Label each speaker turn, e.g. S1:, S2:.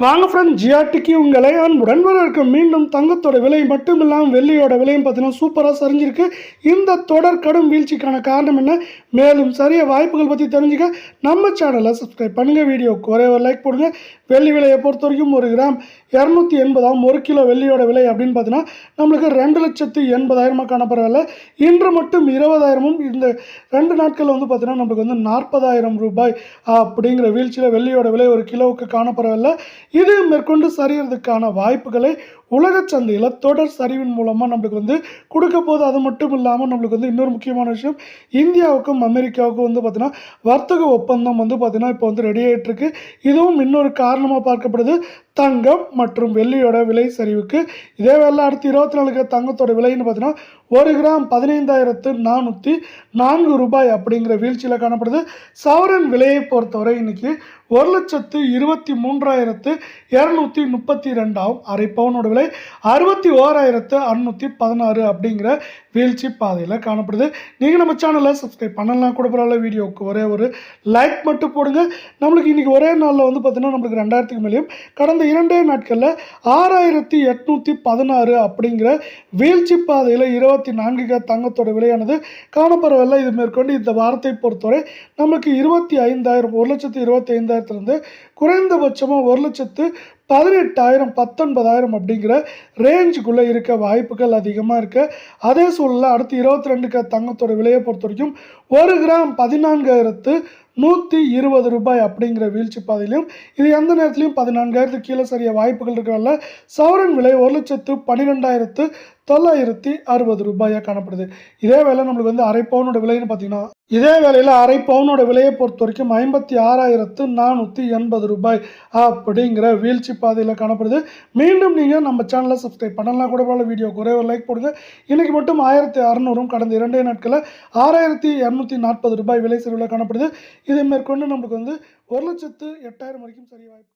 S1: வாங்க ஃப்ரெண்ட், ஜிஆர்டிக்கு உங்களை அன்புடன் வரவேற்கும். மீண்டும் தங்கத்தோட விலை மட்டும் இல்லாமல் வெள்ளியோட விலையும் பார்த்தீங்கன்னா சூப்பராக சரிஞ்சிருக்கு. இந்த தொடர் கடும் வீழ்ச்சிக்கான காரணம் என்ன, மேலும் சரிய வாய்ப்புகள் பற்றி தெரிஞ்சுக்க நம்ம சேனலை சப்ஸ்கிரைப் பண்ணுங்கள். வீடியோவுக்கு ஒரே ஒரு லைக் போடுங்க. வெள்ளி விலையை பொறுத்த வரைக்கும் 1 கிராம் 280 1 கிலோ வெள்ளியோட விலை அப்படின்னு பார்த்தீங்கன்னா நம்மளுக்கு 2,80,000 காணப்படவில்லை. இன்று மட்டும் 20,000ம் இந்த 2 நாட்களில் வந்து பார்த்தீங்கன்னா நம்மளுக்கு வந்து 40,000 ரூபாய் அப்படிங்கிற வீழ்ச்சியில் வெள்ளியோட விலை 1 கிலோவுக்கு காணப்படவில்லை. இது மேற்கொண்டு சரியறதுக்கான வாய்ப்புகளை உலக சந்தையில் தொடர் சரிவின் மூலமாக நம்மளுக்கு வந்து கொடுக்க போது. அது மட்டும் இல்லாமல் நம்மளுக்கு வந்து இன்னொரு முக்கியமான விஷயம், இந்தியாவுக்கும் அமெரிக்காவுக்கும் வந்து பார்த்தீங்கன்னா வர்த்தக ஒப்பந்தம் வந்து பார்த்தீங்கன்னா இப்போ வந்து ரெடி ஆகிட்டு இருக்கு. இதுவும் இன்னொரு காரணமாக பார்க்கப்படுது தங்கம் மற்றும் வெள்ளியோட விலை சரிவுக்கு. இதே வேலை அடுத்து 24 தங்கத்தோட விலைன்னு பார்த்தீங்கன்னா 1 கிராம் 15,404 ரூபாய் அப்படிங்கிற வீழ்ச்சியில் காணப்படுது. சவரன் விலையை பொறுத்தவரை இன்னைக்கு 1,23,232 அரை பவுனோட விலை 61,616 அப்படிங்கிற வீழ்ச்சி பாதையில் காணப்படுது. நீங்கள் நம்ம சேனலை சப்ஸ்கிரைப் பண்ணலாம் கூட பரவாயில்ல. வீடியோவுக்கு ஒரே ஒரு லைக் மட்டும் போடுங்க. நம்மளுக்கு இன்றைக்கி ஒரே நாளில் வந்து பார்த்தீங்கன்னா நம்மளுக்கு 2000க்கு மேலேயும் கடந்த 2 நாட்களில் 6,816 அப்படிங்கிற வீழ்ச்சி பாதையில் 24 தங்கத்தோட விலையானது காணப்படவில்லை. இது மேற்கொண்டு இந்த வாரத்தை பொறுத்தவரை நம்மளுக்கு 25,000 1,25,000 குறைந்தபட்சமாக 1,18,000 19,000 அப்படிங்கிற ரேஞ்சுக்குள்ளே இருக்க வாய்ப்புகள் அதிகமாக இருக்குது. அதே சூழலில் அடுத்து 22 தங்கத்தோட விலையை பொறுத்த வரைக்கும் 1 கிராம் 14,120 ரூபாய் அப்படிங்கிற வீழ்ச்சி பாதையிலையும் இது எந்த நேரத்துலையும் 14,000 கீழே சரிய வாய்ப்புகள் இருக்கிறதால சவரன் விலை 1,12,960 ரூபாயாக காணப்படுது. இதே வேலை நம்மளுக்கு வந்து அரை பவுனோட விலைன்னு பார்த்தீங்கன்னா இதே வேலையில் அரை பவுனோட விலையை பொறுத்த வரைக்கும் 56,480 ரூபாய் அப்படிங்கிற வீழ்ச்சி பாதையில் காணப்படுது. மீண்டும் நீங்கள் நம்ம சேனலை சப்ஸ்கிரைப் பண்ணலாம் கூட பரவாயில்ல. வீடியோக்கு ஒரே ஒரு லைக் போடுங்க. இன்றைக்கி மட்டும் 1,600ம் கடந்த 2 நாட்களில் 6,240 ரூபாய் விலை சரிவில் காணப்படுது. இதை மேற்கொண்டு நம்மளுக்கு வந்து 1,08,000 வரைக்கும் சரி வாய்ப்பு.